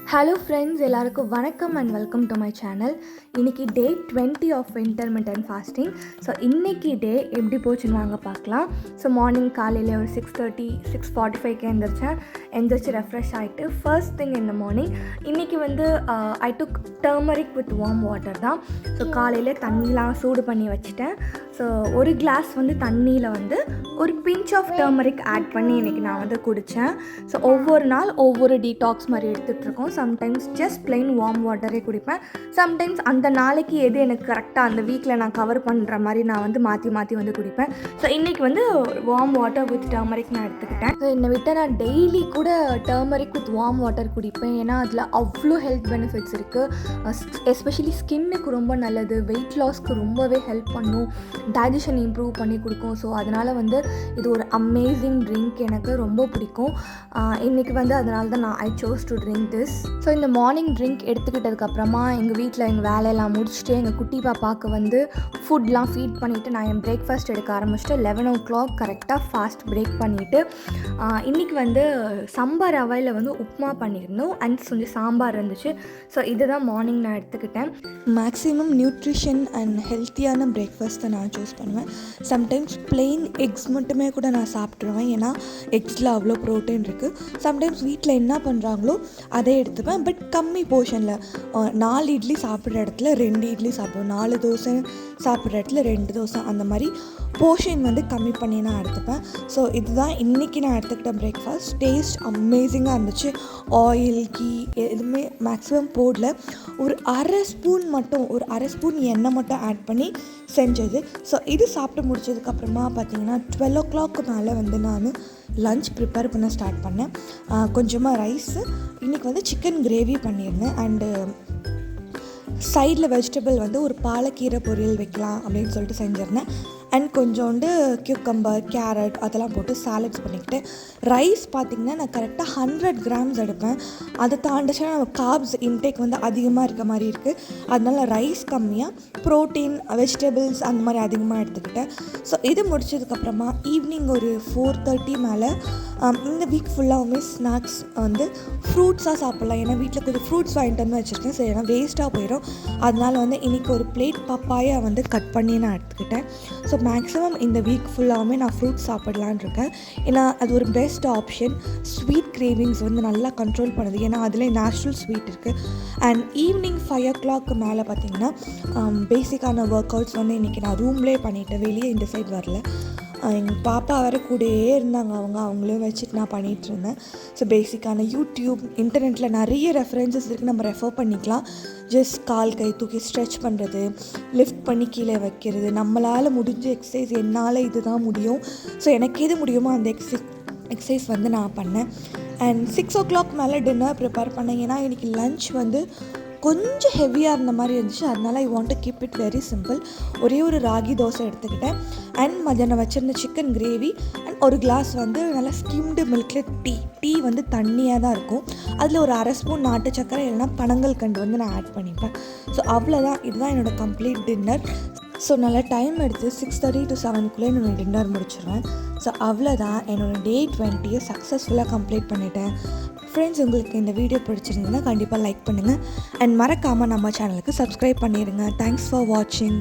Hello friends, எல்லாருக்கும் வணக்கம் and welcome to my channel. இன்றைக்கி டே 20 ஆஃப் இன்டர்மிட்டன்ட் ஃபாஸ்டிங். ஸோ இன்றைக்கி டே எப்படி போச்சுன்னு வாங்க பார்க்கலாம். ஸோ மார்னிங் காலையில் ஒரு 6:30 6:45 எந்திரிச்சு ரெஃப்ரெஷ் ஆகிட்டு ஃபர்ஸ்ட் திங் இந்த மார்னிங் இன்றைக்கி ஐ டுக் டர்மரிக் வித் வார்ம் வாட்டர் தான். ஸோ காலையில் தண்ணிலாம் சூடு பண்ணி வச்சுட்டேன். ஸோ ஒரு கிளாஸ் தண்ணியில் ஒரு பிஞ்ச் ஆஃப் டர்மரிக் ஆட் பண்ணி இன்றைக்கி நான் குடித்தேன். ஸோ ஒவ்வொரு நாள் ஒவ்வொரு டீடாக்ஸ் மாதிரி எடுத்துகிட்ருக்கோம். சம்டைம்ஸ் ஜஸ்ட் பிளெயின் வார்ம் வாட்டரே குடிப்பேன். சம்டைம்ஸ் அந்த நாளைக்கு எது எனக்கு கரெக்டாக அந்த வீக்கில் நான் கவர் பண்ணுற மாதிரி நான் மாற்றி குடிப்பேன். ஸோ இன்றைக்கி வார்ம் வாட்டர் வித் டர்மரிக் நான் எடுத்துக்கிட்டேன். ஸோ என்னை விட்டால் நான் டெய்லி கூட டர்மரிக் வித் வார்ம் வாட்டர் குடிப்பேன். ஏன்னா அதில் அவ்வளோ ஹெல்த் பெனிஃபிட்ஸ் இருக்குது. எஸ்பெஷலி ஸ்கின்னுக்கு ரொம்ப நல்லது, வெயிட் லாஸ்க்கு ரொம்பவே ஹெல்ப் பண்ணும், டைஜஷன் இம்ப்ரூவ் பண்ணி கொடுக்கும். ஸோ அதனால் இது ஒரு அமேசிங் ட்ரிங்க், எனக்கு ரொம்ப பிடிக்கும். இன்றைக்கி அதனால தான் நான் I chose to drink this. So இந்த மார்னிங் ட்ரிங்க் எடுத்துக்கிட்டதுக்கப்புறமா எங்கள் வீட்டில் எங்கள் வேலையெல்லாம் முடிச்சுட்டு எங்கள் குட்டி பாப்பாவுக்கு ஃபுட்லாம் ஃபீட் பண்ணிவிட்டு நான் என் பிரேக்ஃபாஸ்ட் எடுக்க ஆரம்பிச்சிட்டு 11 o'clock கரெக்டாக ஃபாஸ்ட் பிரேக் பண்ணிவிட்டு இன்றைக்கி சம்பார் ரவையில் உப்புமா பண்ணியிருந்தோம் அண்ட் கொஞ்சம் சாம்பார் இருந்துச்சு. ஸோ இதை தான் மார்னிங் நான் எடுத்துக்கிட்டேன். மேக்ஸிமம் நியூட்ரிஷன் அண்ட் ஹெல்த்தியான பிரேக்ஃபாஸ்ட்டை நான் சூஸ் பண்ணுவேன். சம்டைம்ஸ் பிளெயின் எக்ஸ் மட்டுமே கூட நான் சாப்பிட்ருவேன், ஏன்னா எக்ஸில் அவ்வளோ ப்ரோட்டீன் இருக்குது. சம்டைம்ஸ் வீட்டில் என்ன பண்ணுறாங்களோ அதே எடுத்துப்பேன், பட் கம்மி போர்ஷனில். 4 இட்லி சாப்பிட்ற இடத்துல 2 இட்லி சாப்பிடுவேன், 4 தோசை சாப்பிட்ற இடத்துல 2 தோசை, அந்த மாதிரி போர்ஷன் கம்மி பண்ணி நான் எடுத்துப்பேன். ஸோ இதுதான் இன்றைக்கி நான் எடுத்துக்கிட்ட பிரேக்ஃபாஸ்ட். டேஸ்ட் அமேசிங்காக இருந்துச்சு. ஆயில், கீ எதுவுமே மேக்ஸிமம் போடல. ஒரு அரை ஸ்பூன் எண்ணெய் மட்டும் ஆட் பண்ணி செஞ்சது. ஸோ இது சாப்பிட்டு முடிச்சதுக்கப்புறமா பார்த்திங்கன்னா 12 o'clock மேலே நான் லன்ச் ப்ரிப்பேர் பண்ண ஸ்டார்ட் பண்ணேன். கொஞ்சமாக ரைஸு, இன்றைக்கி சிக்கன் கிரேவி பண்ணியிருந்தேன். அண்டு சைடில் வெஜிடபிள் ஒரு பாலக்கீரை பொரியல் வைக்கலாம் அப்படின்னு சொல்லிட்டு செஞ்சுருந்தேன். அண்ட் கொஞ்சோண்டு கியூக்கம்பர், கேரட் அதெல்லாம் போட்டு சாலட்ஸ் பண்ணிக்கிட்டேன். ரைஸ் பார்த்திங்கன்னா நான் கரெக்டாக 100 grams எடுப்பேன். அதை தாண்டிச்சுன்னா நம்ம கார்ப்ஸ் இன்டேக் அதிகமாக இருக்க மாதிரி இருக்குது. அதனால ரைஸ் கம்மியாக, ப்ரோட்டீன், வெஜிடபிள்ஸ் அந்த மாதிரி அதிகமாக எடுத்துக்கிட்டேன். ஸோ இது முடிச்சதுக்கப்புறமா ஈவினிங் ஒரு 4:30 மேலே இந்த வீக் ஃபுல்லாகவுமே ஸ்நாக்ஸ் ஃப்ரூட்ஸாக சாப்பிட்லாம். ஏன்னா வீட்டில் கொஞ்சம் ஃப்ரூட்ஸ் வாங்கிட்டு வந்து வச்சுருக்கேன். சரி, ஏன்னா வேஸ்ட்டாக போயிடும். அதனால் இன்றைக்கி ஒரு பிளேட் பப்பாயா கட் பண்ணி நான் எடுத்துக்கிட்டேன். ஸோ மேக்ஸிமம் இந்த வீக் ஃபுல்லாகவுமே நான் ஃப்ரூட்ஸ் சாப்பிட்லான் இருக்கேன். ஏன்னா அது ஒரு பெஸ்ட் ஆப்ஷன். ஸ்வீட் கிரேவிங்ஸ் நல்லா கண்ட்ரோல் பண்ணுது, ஏன்னா அதில் நேச்சுரல் ஸ்வீட் இருக்குது. அண்ட் ஈவினிங் 5 o'clock மேலே பார்த்திங்கன்னா பேசிக்கான ஒர்க் அவுட்ஸ் இன்றைக்கி நான் ரூம்லேயே பண்ணிவிட்டேன், வெளியே இந்த சைட் வரல. எங்கள் பாப்பா வேறு கூடயே இருந்தாங்க, அவங்களையும் வச்சுட்டு நான் பண்ணிகிட்ருந்தேன். ஸோ பேசிக்கான யூடியூப், இன்டர்நெட்டில் நிறைய ரெஃபரன்சஸ் இருக்குது, நம்ம ரெஃபர் பண்ணிக்கலாம். ஜஸ்ட் கால் கை தூக்கி ஸ்ட்ரெச் பண்ணுறது, லிஃப்ட் பண்ணி கீழே வைக்கிறது, நம்மளால் முடிஞ்ச எக்ஸசைஸ். என்னால் இது தான் முடியும். ஸோ எனக்கு எது முடியுமோ அந்த எக்ஸசைஸ் நான் பண்ணேன். அண்ட் 6 o'clock மேலே டின்னர் ப்ரிப்பேர் பண்ணேன். ஏன்னா இன்றைக்கி லன்ச் கொஞ்சம் ஹெவியாக இருந்த மாதிரி இருந்துச்சு. அதனால் I want to keep it very simple. ஒரே ஒரு ராகி தோசை எடுத்துக்கிட்டேன். அண்ட் மத்தியானம் வச்சுருந்த சிக்கன் கிரேவி அண்ட் ஒரு கிளாஸ் நல்லா ஸ்கிம்டு மில்கில் டீ தண்ணியாக தான் இருக்கும். அதில் ஒரு அரை ஸ்பூன் நாட்டு சக்கரை இல்லைனா பனங்கள் கண்டு நான் ஆட் பண்ணிப்பேன். ஸோ அவ்வளோதான், இதுதான் என்னோடய கம்ப்ளீட் டின்னர். ஸோ நல்லா டைம் எடுத்து 6:30 to 7 என்னோடய டின்னர் முடிச்சிடுவேன். ஸோ அவ்வளோதான், என்னோடய டே 20 சக்ஸஸ்ஃபுல்லாக கம்ப்ளீட் பண்ணிட்டேன். ஃப்ரெண்ட்ஸ், உங்களுக்கு இந்த வீடியோ பிடிச்சிருந்ததுன்னா கண்டிப்பாக லைக் பண்ணுங்கள். அண்ட் மறக்காமல் நம்ம சேனலுக்கு சப்ஸ்கிரைப் பண்ணிடுங்க. தேங்க்ஸ் ஃபார் வாட்சிங்.